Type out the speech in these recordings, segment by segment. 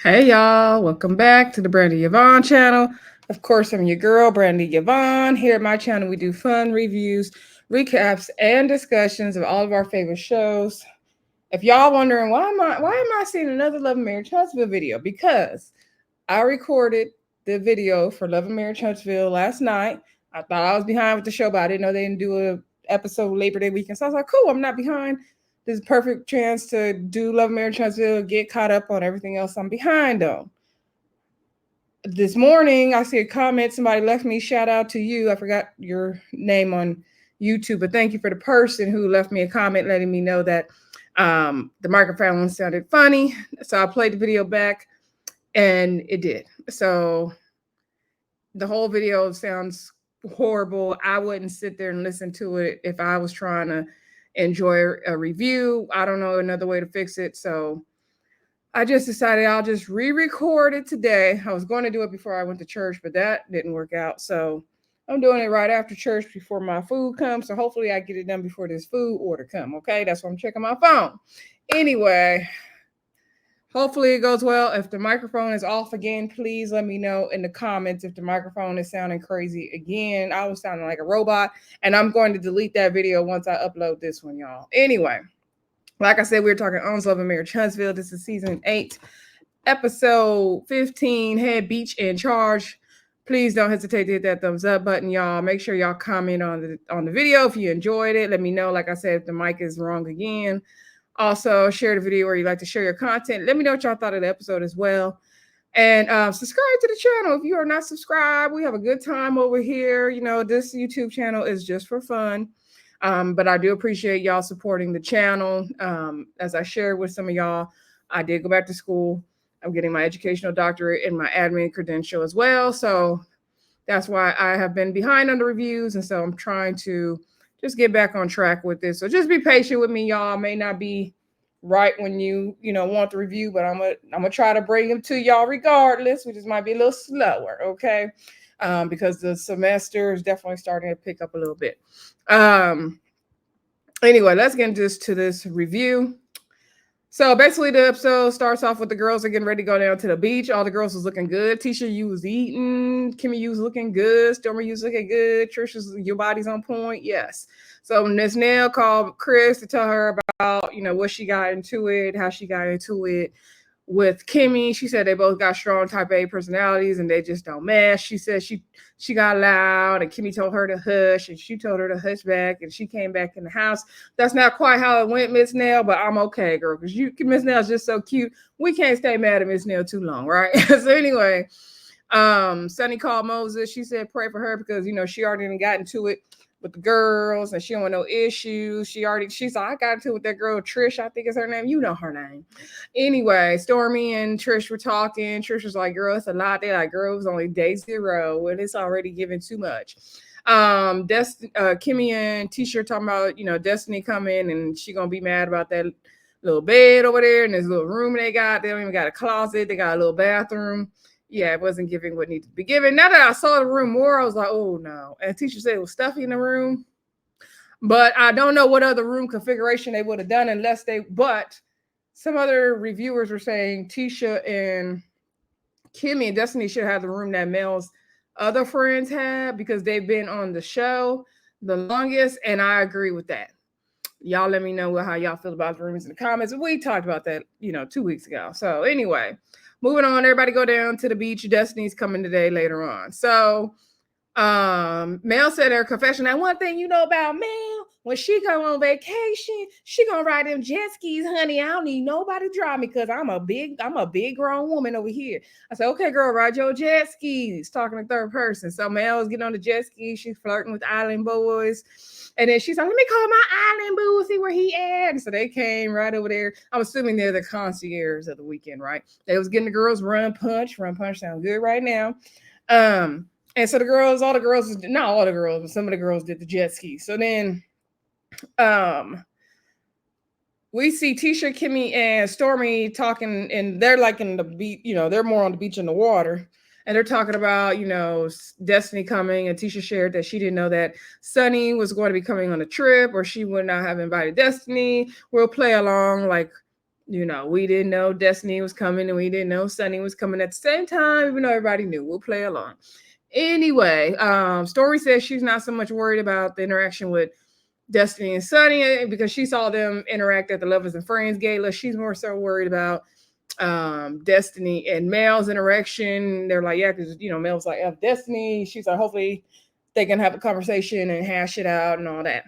Hey y'all, welcome back to the Brandy Yvonne channel. Of course, I'm your girl, Brandy Yvonne. Here at my channel, we do fun reviews, recaps, and discussions of all of our favorite shows. If y'all wondering why am I seeing another Love and Marriage Huntsville video? Because I recorded the video for Love and Marriage Huntsville last night. I thought I was behind with the show, but I didn't know they didn't do a episode Labor Day weekend. So I was like, cool, I'm not behind. This is a perfect chance to do Love and Marriage Huntsville, get caught up on everything else I'm behind on. This morning, I see a comment somebody left me. Shout out to you. I forgot your name on YouTube, but thank you for the person who left me a comment letting me know that the microphone sounded funny. So I played the video back and it did. So the whole video sounds horrible. I wouldn't sit there and listen to it if I was trying to enjoy a review. I don't know another way to fix it. So I just decided I'll just re-record it today. I was going to do it before I went to church, but that didn't work out. So I'm doing it right after church before my food comes. So hopefully I get it done before this food order come. Okay, that's why I'm checking my phone. Anyway, hopefully it goes well. If the microphone is off again, please let me know in the comments if the microphone is sounding crazy again. I was sounding like a robot, and I'm going to delete that video once I upload this one, y'all. Anyway, like I said, we were talking Owns Love and Marriage Huntsville. This is season 8, episode 15, Head Beach in Charge. Please don't hesitate to hit that thumbs up button, y'all. Make sure y'all comment on the video if you enjoyed it. Let me know, like I said, if the mic is wrong again. Also, share the video where you like to share your content. Let me know what y'all thought of the episode as well. And subscribe to the channel if you are not subscribed. We have a good time over here. You know, this YouTube channel is just for fun. But I do appreciate y'all supporting the channel. As I shared with some of y'all, I did go back to school. I'm getting my educational doctorate and my admin credential as well. So that's why I have been behind on the reviews. And so I'm trying to just get back on track with this. So just be patient with me, y'all. May not be right when you want the review, but I'm gonna try to bring them to y'all regardless. We just might be a little slower, okay? Because the semester is definitely starting to pick up a little bit. Anyway, let's get into this review. So basically, the episode starts off with the girls are getting ready to go down to the beach. All the girls was looking good. Tisha, you was eating. Kimmy, you was looking good. Stormi, you was looking good. Trisha's, your body's on point. Yes. So Miss Nell called Chris to tell her about, what she got into it, how she got into it with Kimmy. She said they both got strong type A personalities and they just don't mesh. She said she got loud and Kimmy told her to hush and she told her to hush back and she came back in the house. That's not quite how it went, Miss Nell, but I'm okay, girl, because Miss Nell's just so cute. We can't stay mad at Miss Nell too long, right? So anyway, Sunni called Moses. She said pray for her because she already got into it with the girls and she don't want no issues. She said I got into it with that girl Trish, I think is her name. You know her name. Anyway, Stormi and Trish were talking. Trish was like, girl, it's a lot. They're like, girl, it was only day 0 and it's already giving too much. Kimmy and Tisha talking about, Destiny coming and she gonna be mad about that little bed over there and this little room they got. They don't even got a closet. They got a little bathroom. Yeah, it wasn't giving what needed to be given. Now that I saw the room more, I was like, oh no. And Tisha said it was stuffy in the room. But I don't know what other room configuration they would have done but some other reviewers were saying Tisha and Kimmy and Destiny should have the room that Mel's other friends had because they've been on the show the longest. And I agree with that. Y'all let me know how y'all feel about the rooms in the comments. We talked about that, 2 weeks ago. So anyway, moving on, everybody go down to the beach. Destiny's coming today later on. So Mel said her confession. Now, one thing you know about Mel, when she come on vacation, she gonna ride them jet skis, honey. I don't need nobody to drive me because I'm a big grown woman over here. I said, okay, girl, ride your jet skis. Talking in third person. So Mel's getting on the jet skis. She's flirting with island boys. And then she's like, let me call my island boo, see where he at. And so they came right over there. I'm assuming they're the concierge of the weekend, right? They was getting the girls run punch. Run punch sounds good right now. And so not all the girls, but some of the girls did the jet ski. So then we see Tisha, Kimmy, and Stormi talking, and they're like in the beach, they're more on the beach in the water. And they're talking about, Destiny coming. And Tisha shared that she didn't know that Sunni was going to be coming on a trip or she would not have invited Destiny. We'll play along like You know, we didn't know Destiny was coming and we didn't know Sunny was coming at the same time, even though everybody knew. We'll play along. Anyway, Stormi says she's not so much worried about the interaction with Destiny and Sunny because she saw them interact at the Lovers and Friends gala. She's more so worried about Destiny and Mel's interaction. They're like, yeah, because Mel's like, F Destiny. She's like, hopefully they can have a conversation and hash it out and all that.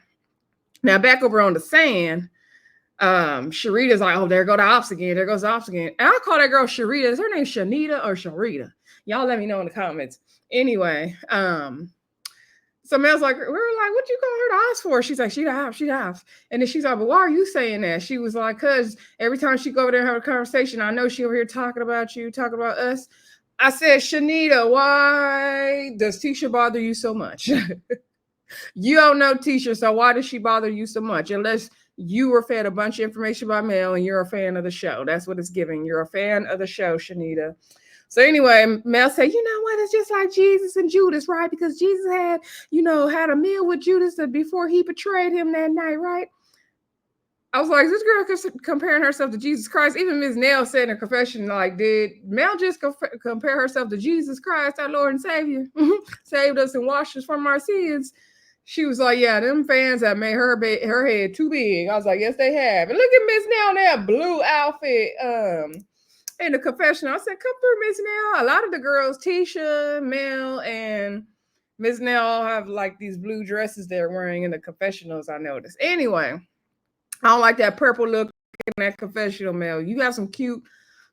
Now back over on the sand, Sharita's like, oh, there go the ops again. There goes the ops again. And I call that girl Sharita. Is her name Chanita or Sharita? Y'all let me know in the comments. Anyway, so Mel's like, we were like, what you call her the ops for? She's like, she the ops. And then she's like, but why are you saying that? She was like, cause every time she go over there and have a conversation, I know she over here talking about you, talking about us. I said, Chanita, why does Tisha bother you so much? You don't know Tisha, so why does she bother you so much? Unless you were fed a bunch of information by Mel and you're a fan of the show. That's what it's giving. You're a fan of the show, Chanita. So anyway, Mel said, you know what? It's just like Jesus and Judas, right? Because Jesus had, had a meal with Judas before he betrayed him that night, right? I was like, this girl comparing herself to Jesus Christ. Even Ms. Nell said in her confession, like, did Mel just compare herself to Jesus Christ, our Lord and Savior? Saved us and washed us from our sins. She was like, yeah, them fans have made her head too big. I was like, yes, they have. And look at Ms. Nell in that blue outfit in the confessional. I said, come through, Ms. Nell. A lot of the girls, Tisha, Mel, and Ms. Nell have like these blue dresses they're wearing in the confessionals, I noticed. Anyway, I don't like that purple look in that confessional, Mel. You got some cute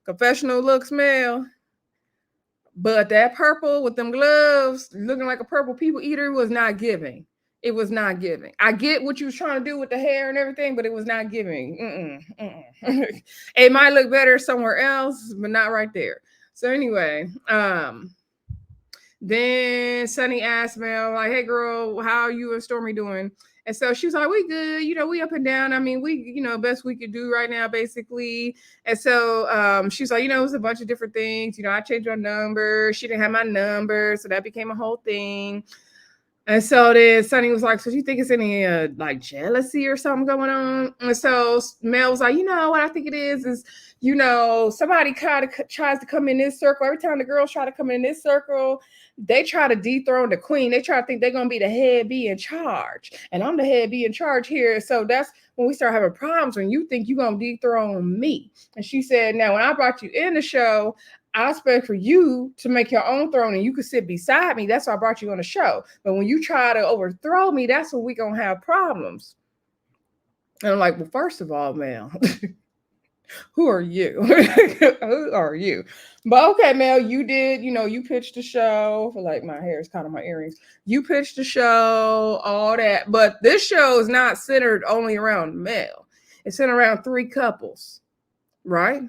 confessional looks, Mel. But that purple with them gloves, looking like a purple people eater, was not giving. It was not giving. I get what you was trying to do with the hair and everything, but it was not giving. It might look better somewhere else, but not right there. So anyway, then Sunny asked Mel, like, hey girl, how are you and Stormi doing? And so she was like, we good, we up and down. I mean, we, best we could do right now, basically. And so she's like, it was a bunch of different things. I changed her number. She didn't have my number. So that became a whole thing. And so then Sunny was like, so you think it's any like jealousy or something going on? And so Mel was like, what I think it is, somebody kind of tries to come in this circle. Every time the girls try to come in this circle, they try to dethrone the queen. They try to think they're going to be the head be in charge. And I'm the head be in charge here. So that's when we start having problems, when you think you're going to dethrone me. And she said, now, when I brought you in the show, I expect for you to make your own throne and you could sit beside me. That's why I brought you on the show. But when you try to overthrow me, that's when we're going to have problems. And I'm like, well, first of all, Mel, who are you? Who are you? But okay, Mel, you did, you pitched the show for like my hair is kind of my earrings. You pitched the show, all that. But this show is not centered only around Mel. It's centered around 3 couples, right?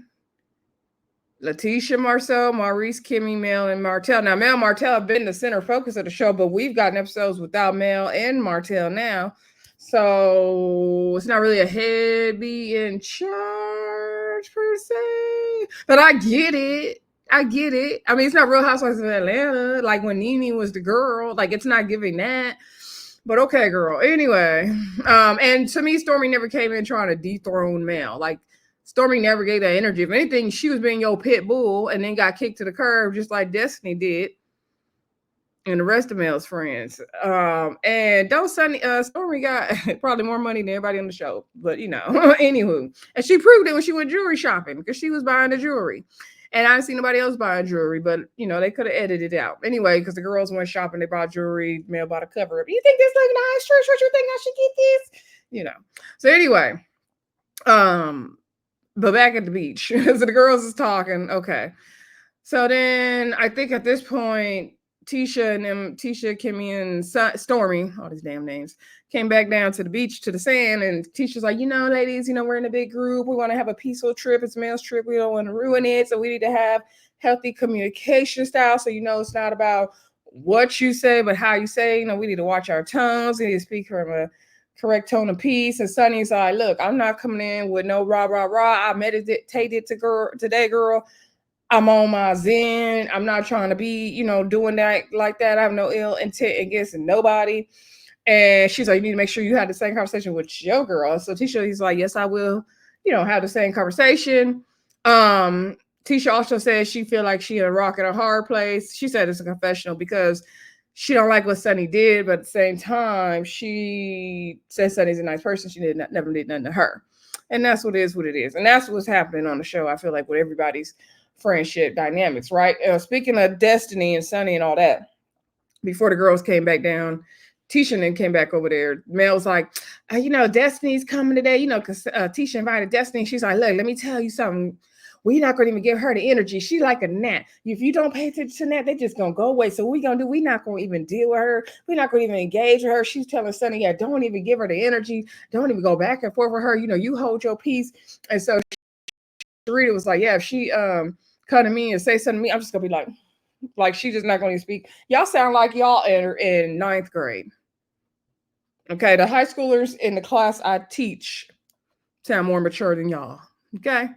Letitia, Marcel, Maurice, Kimmy, Mel, and Martell. Now, Mel and Martell have been the center focus of the show, but we've gotten episodes without Mel and Martell now. So it's not really a head be in charge per se. But I get it. I mean, it's not Real Housewives of Atlanta. Like when Nene was the girl. Like it's not giving that. But okay, girl. Anyway. And to me, Stormi never came in trying to dethrone Mel. Like, Stormi never gave that energy. If anything, she was being your pit bull and then got kicked to the curb just like Destiny did and the rest of Mel's friends. And Stormi got probably more money than everybody on the show. But, anywho. And she proved it when she went jewelry shopping because she was buying the jewelry. And I didn't see nobody else buying jewelry, but, they could have edited it out. Anyway, because the girls went shopping, they bought jewelry, Mel bought a cover-up. You think this look nice, Trish? What you think I should get this? So anyway, but back at the beach, so the girls is talking. Okay. So then I think at this point, Tisha, Kimmy, and Stormi, all these damn names, came back down to the beach, to the sand. And Tisha's like, ladies, we're in a big group. We want to have a peaceful trip. It's Mel's trip. We don't want to ruin it. So we need to have healthy communication style. So, it's not about what you say, but how you say. We need to watch our tongues. We need to speak from a correct tone of peace. And Sunny's like, look, I'm not coming in with no rah, rah, rah. I meditated today, girl. I'm on my zen. I'm not trying to be, doing that like that. I have no ill intent against nobody. And she's like, you need to make sure you have the same conversation with your girl. So Tisha, he's like, yes, I will. have the same conversation. Tisha also says she feel like she in a rock and a hard place. She said it's a confessional because she don't like what Sunni did, but at the same time, she says Sunni's a nice person. She never did nothing to her. And that's what it is. And that's what's happening on the show, I feel like, with everybody's friendship dynamics, right? Speaking of Destiny and Sunni and all that, before the girls came back down, Tisha and then came back over there. Mel's like, Destiny's coming today, because Tisha invited Destiny. She's like, look, let me tell you something. We're not going to even give her the energy. She's like a gnat. If you don't pay attention to that, they're just going to go away. So what we going to do? We're not going to even deal with her. We're not going to even engage with her. She's telling Sunni, yeah, don't even give her the energy. Don't even go back and forth with her. You hold your peace. And so Chanita was like, yeah, if she come to me and say something to me, I'm just going to be like she's just not going to speak. Y'all sound like y'all in ninth grade. Okay, the high schoolers in the class I teach sound more mature than y'all. Okay.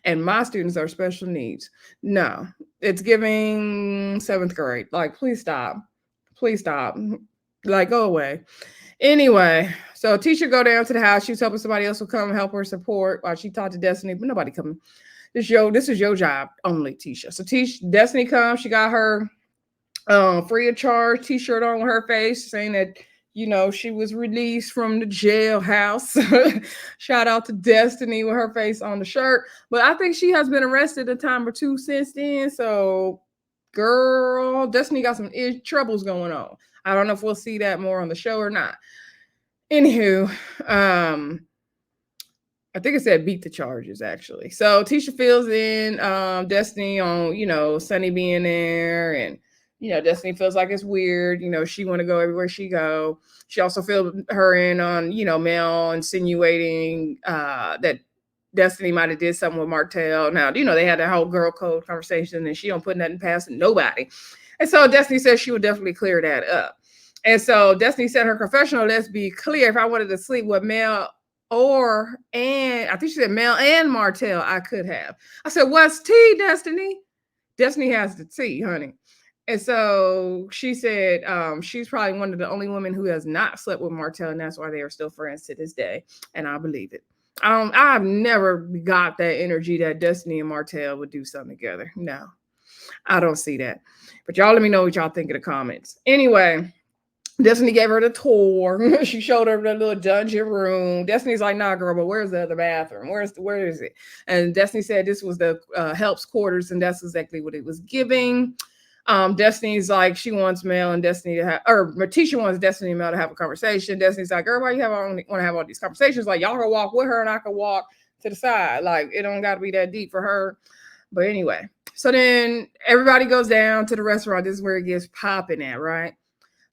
And my students are special needs. No, it's giving seventh grade. Like, please stop. Please stop. Like, go away. Anyway, so Tisha go down to the house. She's hoping somebody else will come help her support while she talked to Destiny, but nobody coming. This is your job only, Tisha. So Destiny comes. She got her free of charge t-shirt on her face saying that she was released from the jailhouse. Shout out to Destiny with her face on the shirt. But I think she has been arrested a time or two since then. So, girl, Destiny got some troubles going on. I don't know if we'll see that more on the show or not. Anywho, I think it said beat the charges, actually. So Tisha fills in Destiny on, Sunni being there, and Destiny feels like it's weird. She want to go everywhere she go. She also filled her in on, Mel insinuating that Destiny might have did something with Martell. Now, they had that whole girl code conversation, and she don't put nothing past nobody. And so Destiny says she would definitely clear that up. And so Destiny said her confessional, let's be clear, if I wanted to sleep with Mel and I think she said Mel and Martell, I could have. I said, what's tea, Destiny? Destiny has the tea, honey. And so she said she's probably one of the only women who has not slept with Martell, and that's why they are still friends to this day. And I believe it. I've never got that energy that Destiny and Martell would do something together. No, I don't see that. But y'all let me know what y'all think in the comments. Anyway, Destiny gave her the tour. She showed her the little dungeon room. Destiny's like, nah, girl, but where's the other bathroom? Where is it? And Destiny said this was the helps quarters, and that's exactly what it was giving. Destiny's like, she wants Mel and Destiny to have, or Tisha wants Destiny and Mel to have a conversation. Destiny's like, girl, why you want to have all these conversations? Like, y'all can walk with her and I can walk to the side. Like, it don't got to be that deep for her. But anyway, so then everybody goes down to the restaurant. This is where it gets popping at, right?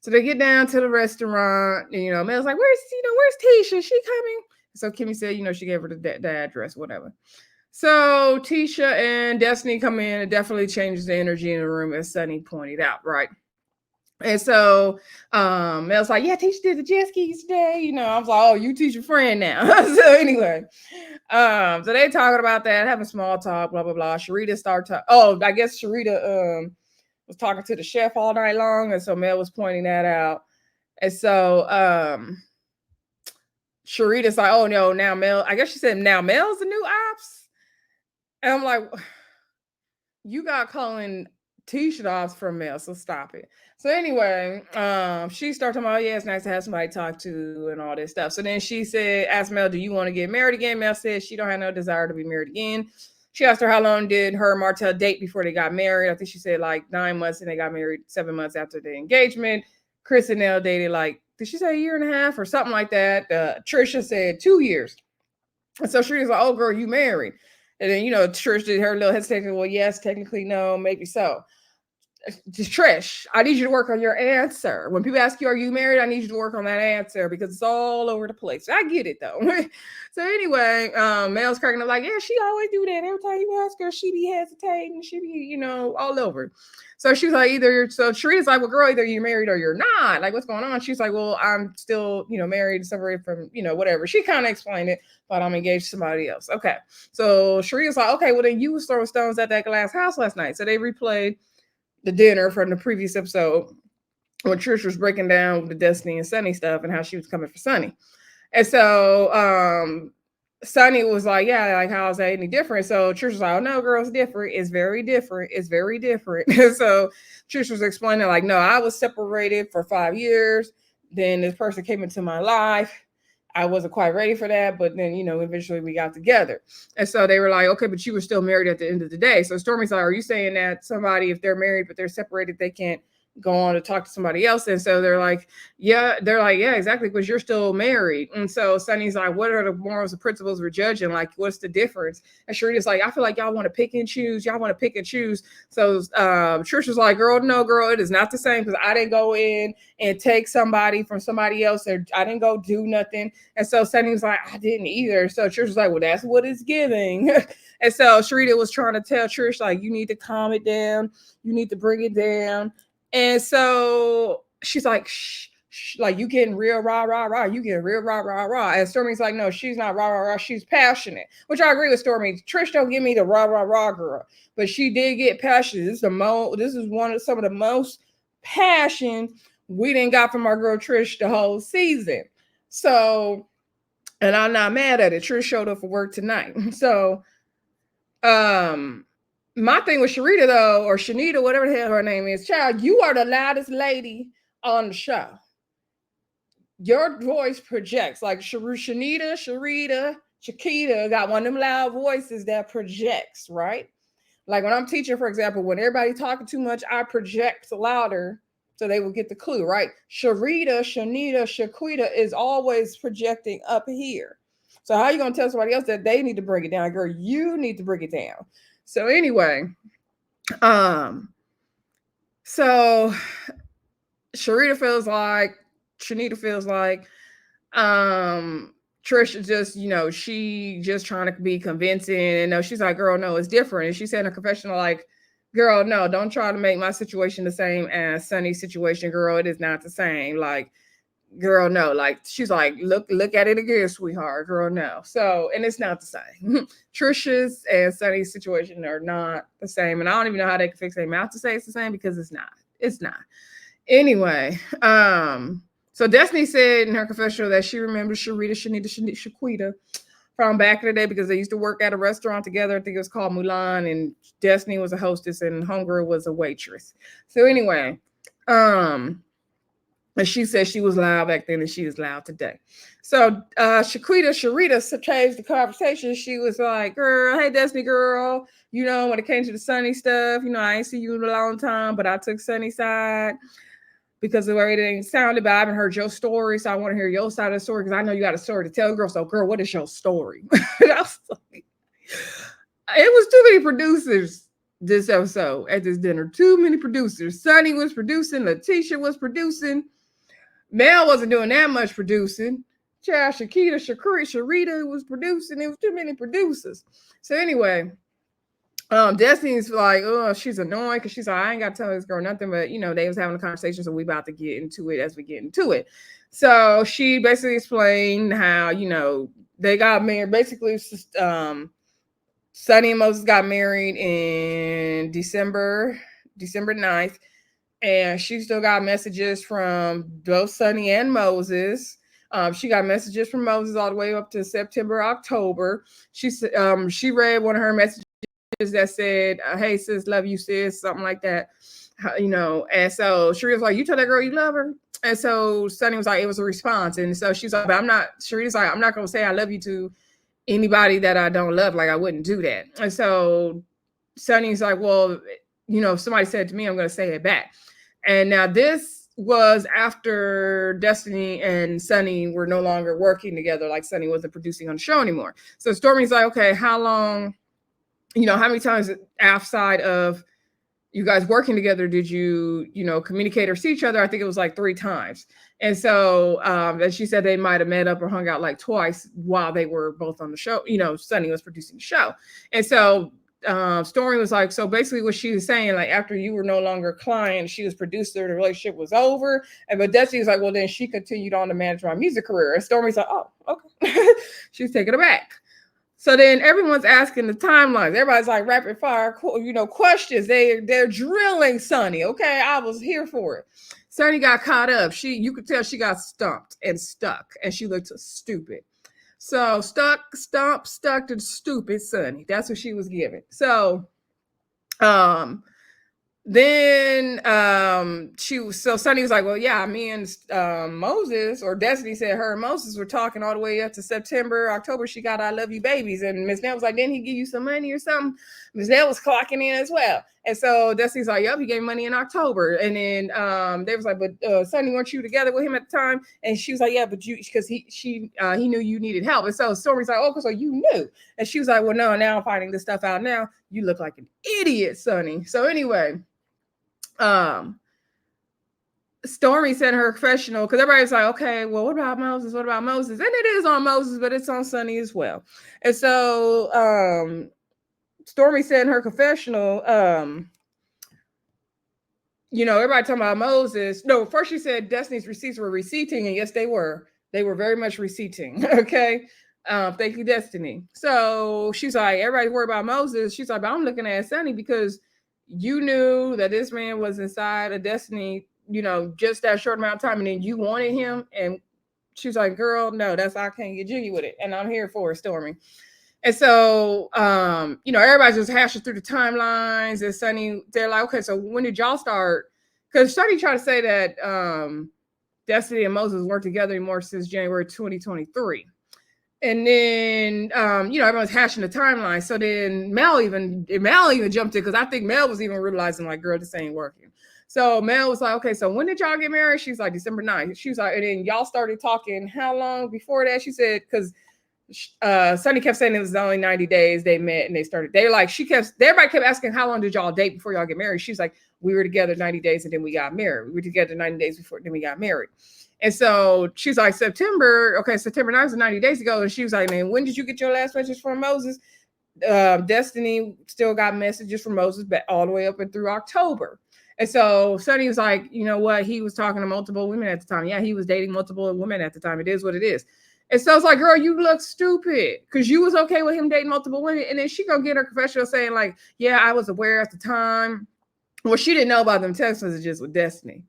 So they get down to the restaurant, and Mel's like, where's Tisha? She coming? So Kimmy said, she gave her the address, whatever. So Tisha and Destiny come in. It definitely changes the energy in the room, as Sunni pointed out, right? And so Mel's like, yeah, Tisha did the jet skis today. I was like, oh, you Tisha friend now. So anyway, so they talking about that, having small talk, blah, blah, blah. Charita I guess Charita was talking to the chef all night long, and so Mel was pointing that out. And so Charita's like, oh no, now Mel, I guess she said now Mel's the new ops. And I'm like, you got calling Tisha ops from Mel, so stop it. So anyway, she started talking about, yeah, it's nice to have somebody to talk to and all this stuff. So then she asked Mel, do you want to get married again? Mel said she don't have no desire to be married again. She asked her how long did her and Martell date before they got married. I think she said like 9 months, and they got married 7 months after the engagement. Chris and Nell dated did she say a year and a half or something like that? Tricha said 2 years. And so she was like, oh, girl, you married. And then, Trish did her little hesitation. Well, yes, technically, no, maybe so. Just Trish, I need you to work on your answer. When people ask you, are you married? I need you to work on that answer because it's all over the place. I get it though. So anyway, Mel's cracking up like, yeah, she always do that. Every time you ask her, she be hesitating. She be, all over. So she's like, so Charita's like, well, girl, either you're married or you're not. Like, what's going on? She's like, well, I'm still, married, separated from, whatever. She kind of explained it, but I'm engaged to somebody else. Okay. So Charita's like, okay, well, then you was throwing stones at that glass house last night. So they replayed the dinner from the previous episode when Trish was breaking down the Destiny and Sunni stuff and how she was coming for Sunni. And so Sunny was like, yeah, like, how is that any different? So Trish was like, oh, no, girl, it's different. It's very different. It's very different. So Trish was explaining, like, no, I was separated for 5 years. Then this person came into my life. I wasn't quite ready for that, but then, eventually we got together. And so they were like, okay, but you were still married at the end of the day. So Stormi's like, are you saying that somebody, if they're married but they're separated, they can't go on to talk to somebody else? And so they're like, yeah, exactly, because you're still married. And so Sunny's like, what are the morals and principles we're judging? Like, what's the difference? And Sharita's like, I feel like y'all want to pick and choose. Y'all want to pick and choose. So Trish was like, girl, no, girl, it is not the same, because I didn't go in and take somebody from somebody else, or I didn't go do nothing. And so Sunny was like, I didn't either. So Trish was like, well, that's what it's giving. And so Sharita was trying to tell Trish, like, you need to calm it down. You need to bring it down. And so she's like, shh, like, you getting real rah, rah, rah. You getting real rah, rah, rah. And Stormi's like, no, she's not rah, rah, rah. She's passionate, which I agree with Stormi. Trish don't give me the rah, rah, rah girl, but she did get passionate. This is one of some of the most passion we didn't got from our girl Trish the whole season. So, and I'm not mad at it. Trish showed up for work tonight. So, my thing with Charita, though, or Chanita, whatever the hell her name is, child, you are the loudest lady on the show. Your voice projects. Like Chanita, Sharita, Chiquita got one of them loud voices that projects, right? Like when I'm teaching, for example, when everybody talking too much, I project louder so they will get the clue, right? Sharita, Chanita, Shaquita is always projecting up here. So how are you going to tell somebody else that they need to bring it down? Girl, you need to bring it down. So anyway, so Sharita feels like, Chanita feels like, Trisha just, she just trying to be convincing. And no, she's like, girl, no, it's different. And she said in a confessional, like, girl, no, don't try to make my situation the same as Sunny's situation. Girl, it is not the same. Like, girl, no. Like, she's like, look at it again, sweetheart. Girl, no. So, and it's not the same. Trisha's and Sunny's situation are not the same. And I don't even know how they can fix their mouth to say it's the same, because it's not. It's not. Anyway, so Destiny said in her confessional that she remembers Sharita, Chanita, Shaquita from back in the day, because they used to work at a restaurant together. I think it was called Mulan, and Destiny was a hostess and Homegirl was a waitress. So anyway, and she said she was loud back then and she is loud today. So Sharita changed the conversation. She was like, girl, hey, Destiny girl, when it came to the Sunny stuff, I ain't seen you in a long time, but I took Sunny's side because of the way it sounded, but I haven't heard your story, so I want to hear your side of the story, because I know you got a story to tell, girl. So, girl, what is your story? It was too many producers this episode at this dinner. Too many producers. Sunny was producing. Tisha was producing. Mel wasn't doing that much producing. Child, Sharita was producing. It was too many producers. So anyway, Destiny's like, oh, she's annoying, because she's like, I ain't got to tell this girl nothing, but they was having a conversation, so we about to get into it as we get into it. So she basically explained how, they got married. Basically, Sunni and Moses got married in December 9th, and she still got messages from both Sunni and Moses. She got messages from Moses all the way up to September, October. She read one of her messages that said, hey sis, love you sis, something like that, and so Sharita was like, you tell that girl you love her? And so Sunny was like, it was a response. And so she's like, but Sharita's like, I'm not gonna say I love you to anybody that I don't love. Like, I wouldn't do that. And so Sunny's like, well, if somebody said it to me, I'm gonna say it back. And now this was after Destiny and Sunny were no longer working together. Like, Sunny wasn't producing on the show anymore. So Stormi's like, okay, how long, how many times outside of you guys working together did you, communicate or see each other? I think it was like 3 times. And so and she said they might have met up or hung out like twice while they were both on the show. Sunny was producing the show. And so Stormi was like, so basically what she was saying, like, after you were no longer a client, she was producer, the relationship was over. But Destiny was like, well, then she continued on to manage my music career. And Stormi's like, oh, okay. She's taking it back. So then everyone's asking the timelines. Everybody's like rapid fire, questions. They're drilling Sunny. Okay, I was here for it. Sunny got caught up. You could tell she got stumped and stuck, and she looked stupid. So stuck to stupid Sunni. That's what she was given. So um then so Sunny was like, well, yeah, me and Moses, or Destiny said her and Moses were talking all the way up to September, October. She got I love you babies. And Miss Nell was like, didn't he give you some money or something? Miss Nell was clocking in as well. And so Destiny's like, yep, he gave money in October. And then they was like, but Sunny, weren't you together with him at the time? And she was like, yeah, but you, because he knew you needed help. And so Stormi's like, oh, so you knew. And she was like, well, no, now I'm finding this stuff out now. You look like an idiot, Sunny. So anyway, Stormi sent her confessional because everybody's like, okay, well, what about Moses? What about Moses? And it is on Moses, but it's on Sunny as well. And so Stormi sent her confessional. Everybody talking about Moses. No, first she said Destiny's receipts were receipting, and yes, they were. They were very much receipting. Okay. Thank you, Destiny. So she's like, everybody's worried about Moses. She's like, but I'm looking at Sunny because you knew that this man was inside of Destiny, just that short amount of time, and then you wanted him. And she's like, girl, no, I can't get jiggy with it. And I'm here for it, Stormi. And so, everybody's just hashing through the timelines. And Sunny, they're like, okay, so when did y'all start? Because Sunny tried to say that Destiny and Moses weren't together anymore since January 2023. And then, everyone's hashing the timeline. So then Mel even jumped in because I think Mel was even realizing, like, girl, this ain't working. So Mel was like, okay, so when did y'all get married? She's like, December 9th. She was like, and then y'all started talking how long before that? She said, because Sunny kept saying it was only 90 days they met and they started. Everybody kept asking, how long did y'all date before y'all get married? She's like, we were together 90 days and then we got married. We were together 90 days before, then we got married. And so she's like, September 9th was 90 days ago. And she was like, man, when did you get your last message from Moses? Destiny still got messages from Moses but all the way up and through October. And so Sunny was like, you know what? He was talking to multiple women at the time. Yeah, he was dating multiple women at the time. It is what it is. And so it's like, girl, you look stupid because you was okay with him dating multiple women. And then she gonna get her confessional saying like, yeah, I was aware at the time. Well, she didn't know about them text messages with Destiny.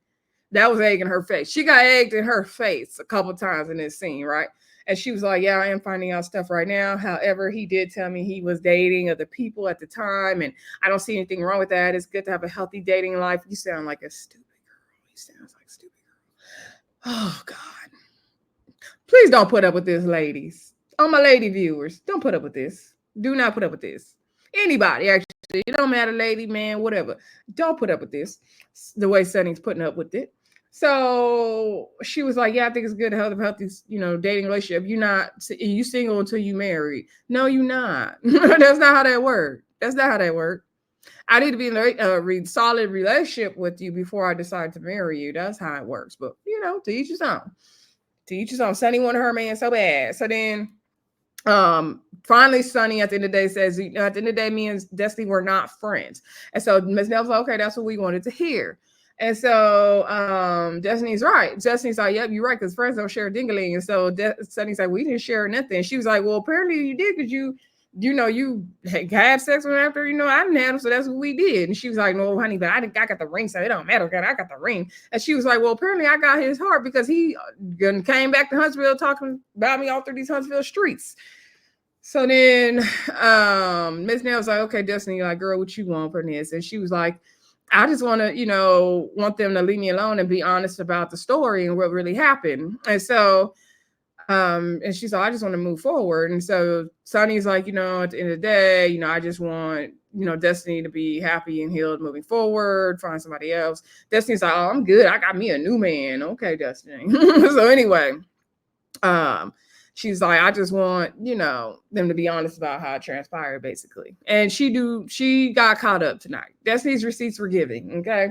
That was egg in her face. She got egged in her face a couple times in this scene, right? And she was like, yeah, I am finding out stuff right now. However, he did tell me he was dating other people at the time. And I don't see anything wrong with that. It's good to have a healthy dating life. You sound like a stupid girl. He sounds like a stupid girl. Oh, God. Please don't put up with this, ladies. All my lady viewers, don't put up with this. Do not put up with this. Anybody, actually. It don't matter, lady, man, whatever. Don't put up with this. The way Sunny's putting up with it. So she was like, yeah, I think it's good to have a healthy, dating relationship. You single until you married. No, you're not. That's not how that works. That's not how that works. I need to be in a solid relationship with you before I decide to marry you. That's how it works. But, to each his own. To each his own. Sunny wanted her man so bad. So then finally Sunny at the end of the day says, at the end of the day, me and Destiny were not friends. And so Ms. Nell was like, okay, that's what we wanted to hear. And so Destiny's right. Destiny's like, yep, you're right, because friends don't share dingling. And so Sunny's like, we didn't share nothing. She was like, well, apparently you did, because you had sex with him after, I didn't have him, so that's what we did. And she was like, no, honey, but I got the ring, so it don't matter, I got the ring. And she was like, well, apparently I got his heart because he came back to Huntsville talking about me all through these Huntsville streets. So then Miss Nell was like, okay, Destiny, like, girl, what you want from this? And she was like, I just want to, want them to leave me alone and be honest about the story and what really happened. And so and she's like, I just want to move forward. And so Sunny's like, at the end of the day, I just want, Destiny to be happy and healed moving forward, find somebody else. Destiny's like, oh, I'm good. I got me a new man. Okay, Destiny. So anyway, she's like, I just want, them to be honest about how it transpired, basically. And she got caught up tonight. Destiny's receipts were giving, okay?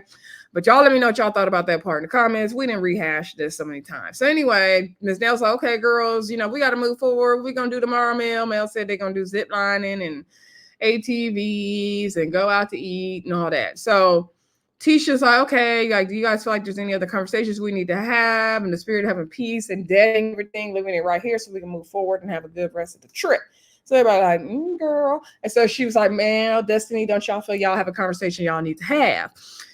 But y'all let me know what y'all thought about that part in the comments. We didn't rehash this so many times. So anyway, Ms. Nell's like, okay, girls, we got to move forward. We're going to do tomorrow Mel. Mel said they're going to do zip lining and ATVs and go out to eat and all that. So Tisha's like, okay, like, do you guys feel like there's any other conversations we need to have in the spirit of having peace and dating everything, living it right here so we can move forward and have a good rest of the trip? So everybody like, girl. And so she was like, man, Destiny, don't y'all feel y'all have a conversation y'all need to have?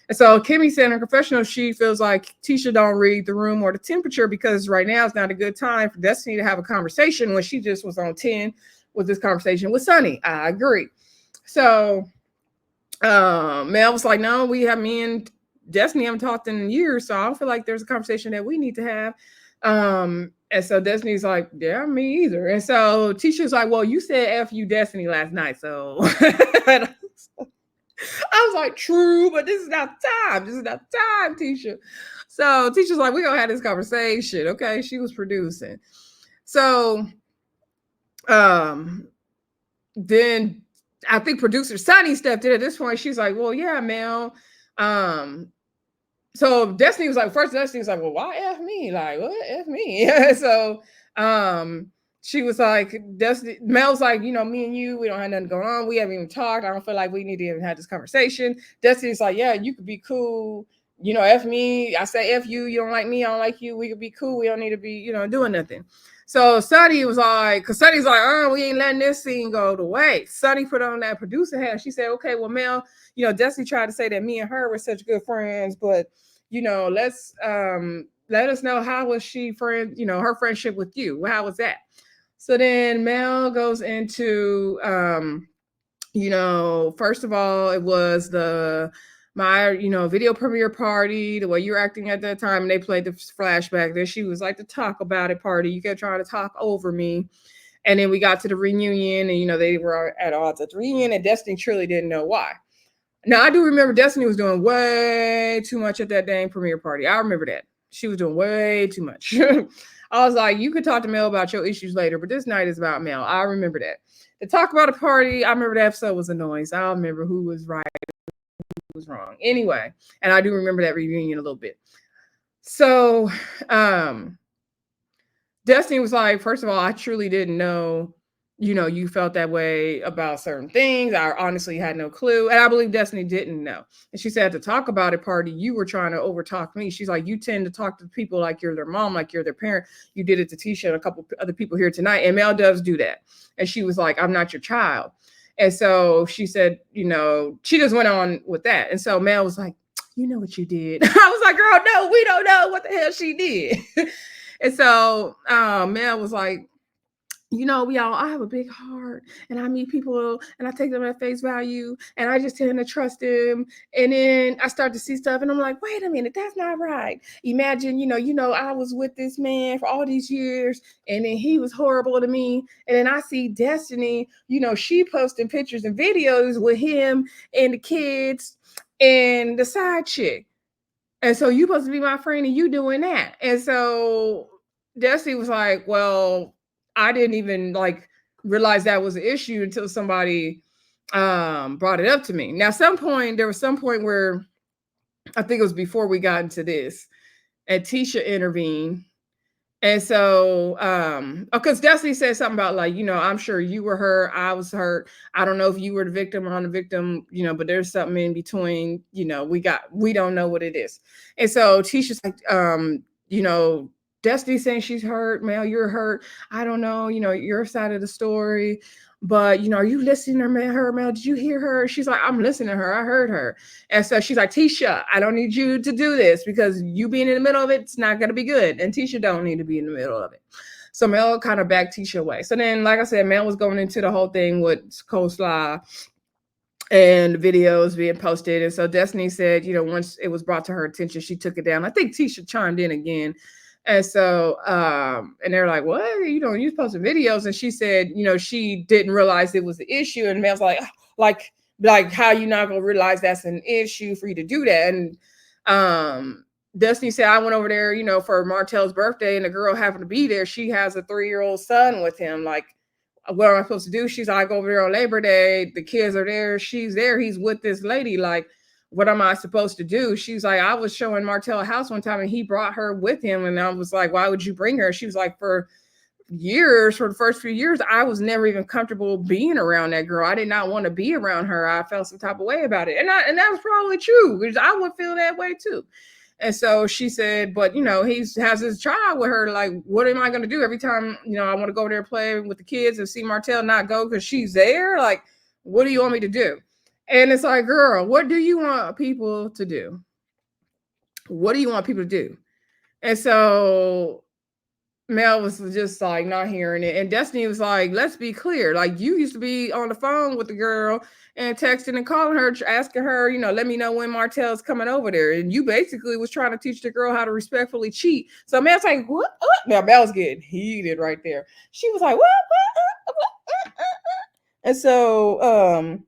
And so Kimmy said in her confessional, she feels like Tisha don't read the room or the temperature because right now is not a good time for Destiny to have a conversation when she just was on 10 with this conversation with Sunni. I agree. So Mel was like, no, me and Destiny haven't talked in years, so I don't feel like there's a conversation that we need to have. And so Destiny's like, yeah, me either. And so Tisha's like, well, you said F you Destiny last night, so I was like, true, but this is not time. This is not time, Tisha. So Tisha's like, we're gonna have this conversation. Okay. She was producing. So then I think producer Sunni stepped in at this point. She's like, well, yeah, Mel. So Destiny was like, first Destiny was like, well, why F me? Like, what F me? So she was like, Destiny, Mel's like, me and you, we don't have nothing going on. We haven't even talked. I don't feel like we need to even have this conversation. Destiny's like, yeah, you could be cool. F me. I say F you. You don't like me. I don't like you. We could be cool. We don't need to be, doing nothing. So Sunni was like, because Sunni's like, we ain't letting this scene go to waste. Sunni put on that producer hat. She said, okay, well, Mel, Destiny tried to say that me and her were such good friends, but, let's let us know, how was she friend, her friendship with you? How was that? So then Mel goes into, first of all, it was my video premiere party, the way you were acting at that time, and they played the flashback. Then she was like, the talk about it party. You kept trying to talk over me. And then we got to the reunion, and they were at odds at the reunion, and Destiny truly didn't know why. Now I do remember Destiny was doing way too much at that dang premiere party. I remember that. She was doing way too much. I was like, you could talk to Mel about your issues later, but this night is about Mel. I remember that. The talk about a party, I remember that episode was a noise. I don't remember who was right, who was wrong. Anyway, and I do remember that reunion a little bit. So Destiny was like, first of all, I truly didn't know, you felt that way about certain things. I honestly had no clue. And I believe Destiny didn't know. And she said, to talk about it party, you were trying to overtalk me. She's like, you tend to talk to people like you're their mom, like you're their parent. You did it to Tisha and a couple other people here tonight. And Mel does do that. And she was like, I'm not your child. And so she said, she just went on with that. And so Mel was like, you know what you did. I was like, girl, no, we don't know what the hell she did. And so Mel was like, I have a big heart, and I meet people and I take them at face value, and I just tend to trust them. And then I start to see stuff and I'm like, wait a minute, that's not right. Imagine, I was with this man for all these years, and then he was horrible to me. And then I see Destiny, she posting pictures and videos with him and the kids and the side chick. And so you supposed to be my friend and you doing that. And so Destiny was like, well, I didn't even realize that was an issue until somebody brought it up to me. Now, there was some point where I think it was before we got into this, and Tisha intervened. And so, because Destiny said something about I'm sure you were hurt, I was hurt. I don't know if you were the victim or I'm the victim, but there's something in between, we don't know what it is. And so Tisha's like, Destiny saying she's hurt, Mel, you're hurt. I don't know, your side of the story. But, are you listening to her, Mel? Did you hear her? She's like, I'm listening to her. I heard her. And so she's like, Tisha, I don't need you to do this because you being in the middle of it's not going to be good. And Tisha don't need to be in the middle of it. So Mel kind of backed Tisha away. So then, like I said, Mel was going into the whole thing with coleslaw and videos being posted. And so Destiny said, once it was brought to her attention, she took it down. I think Tisha chimed in again. And so, and they're like, what? You posted videos. And she said, she didn't realize it was the issue. And Mel's like, how you not going to realize that's an issue for you to do that? And Destiny said, I went over there, for Martell's birthday, and the girl happened to be there. She has a 3-year-old son with him. Like, what am I supposed to do? She's like, over there on Labor Day, the kids are there. She's there. He's with this lady. Like, what am I supposed to do? She's like, I was showing Martell a house one time and he brought her with him. And I was like, why would you bring her? She was like, for the first few years, I was never even comfortable being around that girl. I did not want to be around her. I felt some type of way about it. And that was probably true, because I would feel that way too. And so she said, but he has his child with her. Like, what am I going to do every time, I want to go over there and play with the kids and see Martell not go because she's there? Like, what do you want me to do? And it's like, girl, what do you want people to do? What do you want people to do? And so Mel was just like not hearing it. And Destiny was like, let's be clear. Like, you used to be on the phone with the girl and texting and calling her, asking her, let me know when Martell's coming over there. And you basically was trying to teach the girl how to respectfully cheat. So Mel's like, what? Now Mel's getting heated right there. She was like, what? And so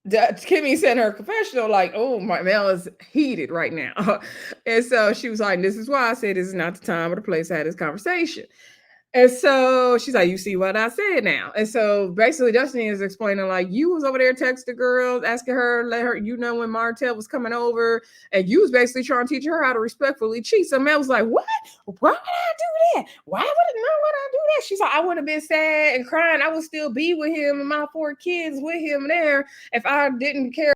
Kimmy said in her confessional, like, oh, my Mel is heated right now. And so she was like, this is why I said this is not the time or the place to have this conversation. And so she's like, you see what I said now. And so basically Destiny is explaining, like, you was over there texting the girl, asking her, let her, when Martell was coming over, and you was basically trying to teach her how to respectfully cheat. So Mel was like, what? Why would I do that? Why would I do that? She's like, I would have been sad and crying. I would still be with him and my 4 kids with him there if I didn't care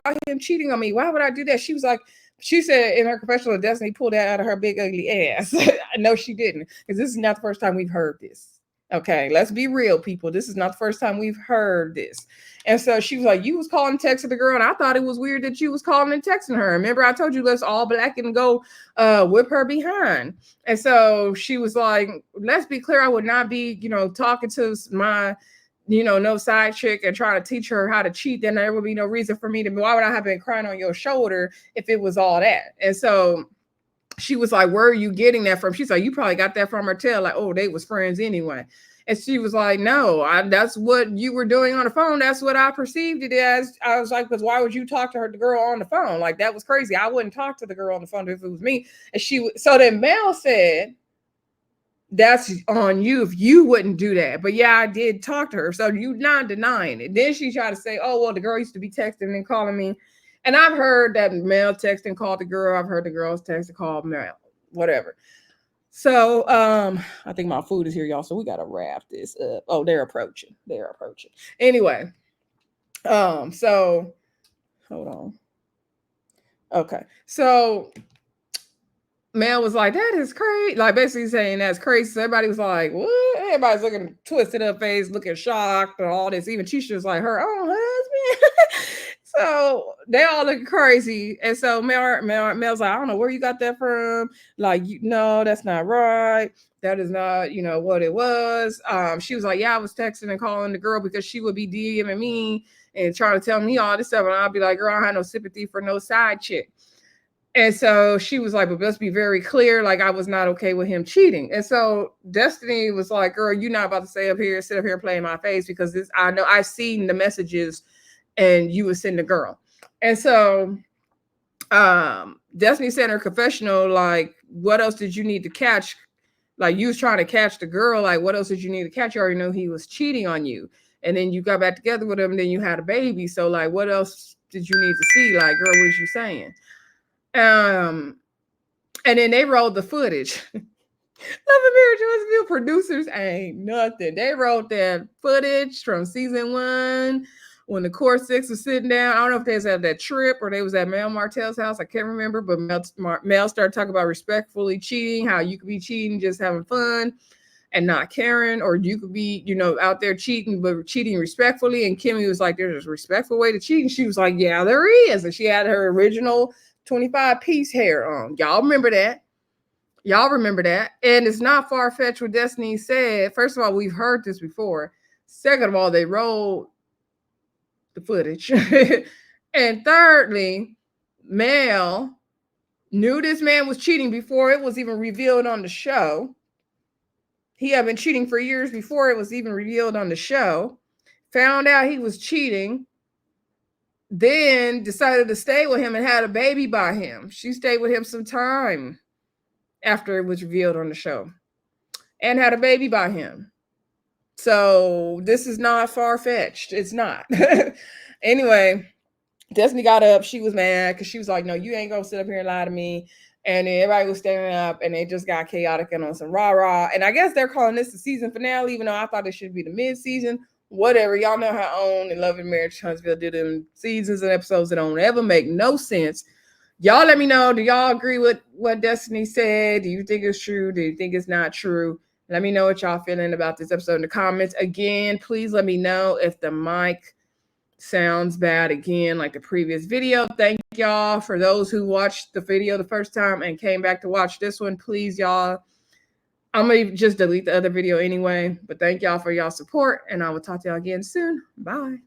about him cheating on me. Why would I do that? She was like, she said in her confessional, Destiny pulled that out of her big ugly ass. No, she didn't, because this is not the first time we've heard this. Okay, let's be real, people. This is not the first time we've heard this. And so she was like, you was calling and texting the girl, and I thought it was weird that you was calling and texting her. Remember, I told you let's all black and go whip her behind. And so she was like, let's be clear, I would not be, talking to my no side chick and trying to teach her how to cheat. Then there would be no reason for me to, why would I have been crying on your shoulder if it was all that? And so she was like, where are you getting that from? She's like, you probably got that from Martell. Like, oh, they was friends anyway. And she was like, no, that's what you were doing on the phone. That's what I perceived it as. I was like, because why would you talk to her, the girl on the phone? Like, that was crazy. I wouldn't talk to the girl on the phone if it was me. And so then Mel said, that's on you if you wouldn't do that. But yeah, I did talk to her. So you not denying it. Then she tried to say, oh, well, the girl used to be texting and calling me. And I've heard that Mel text and called the girl. I've heard the girls text and call Mel, whatever. So I think my food is here, y'all. So we got to wrap this up. Oh, they're approaching. Anyway, so hold on. Okay. So Mel was like, that is crazy. Like, basically saying that's crazy. So everybody was like, what? Everybody's looking twisted up face, looking shocked and all this. Even Tisha was like, her own husband. So they all looking crazy. And so Mel's like, I don't know where you got that from. Like, no, that's not right. That is not, what it was. She was like, yeah, I was texting and calling the girl because she would be DMing me and trying to tell me all this stuff. And I'll be like, girl, I had no sympathy for no side chick. And so she was like, but let's be very clear. Like, I was not okay with him cheating. And so Destiny was like, girl, you're not about to sit up here playing my face, because I know I've seen the messages and you was sending the girl. And so Destiny said in her confessional, like, what else did you need to catch? Like, you was trying to catch the girl. Like, what else did you need to catch? You already know he was cheating on you. And then you got back together with him and then you had a baby. So like, what else did you need to see? Like, girl, what is you saying? And then they rolled the footage. Love and Marriage Huntsville producers ain't nothing. They rolled that footage from season 1 when the core 6 was sitting down. I don't know if they was at that trip or they was at Mel Martell's house. I can't remember, but Mel started talking about respectfully cheating, how you could be cheating, just having fun and not caring, or you could be, out there cheating, but cheating respectfully. And Kimmy was like, there's a respectful way to cheat. And she was like, yeah, there is. And she had her original 25-piece hair on. Y'all remember that. And it's not far-fetched what Destiny said. First of all, we've heard this before. Second of all, they rolled the footage. And thirdly, Mel knew this man was cheating before it was even revealed on the show. He had been cheating for years before it was even revealed on the show. Found out he was cheating. Then decided to stay with him and had a baby by him. She stayed with him some time after it was revealed on the show and had a baby by him. So this is not far-fetched. It's not. Anyway, Destiny got up. She was mad because she was like, no, you ain't going to sit up here and lie to me. And then everybody was standing up and they just got chaotic and on some rah-rah. And I guess they're calling this the season finale, even though I thought it should be the mid-season. Whatever. Y'all know how OWN and Love and Marriage Huntsville did them seasons and episodes that don't ever make no sense. Y'all let me know. Do y'all agree with what Destiny said? Do you think it's true? Do you think it's not true? Let me know what y'all feeling about this episode in the comments. Again, please let me know if the mic sounds bad again like the previous video. Thank y'all for those who watched the video the first time and came back to watch this one. Please, y'all, I'm going to just delete the other video anyway. But thank y'all for y'all support, and I will talk to y'all again soon. Bye.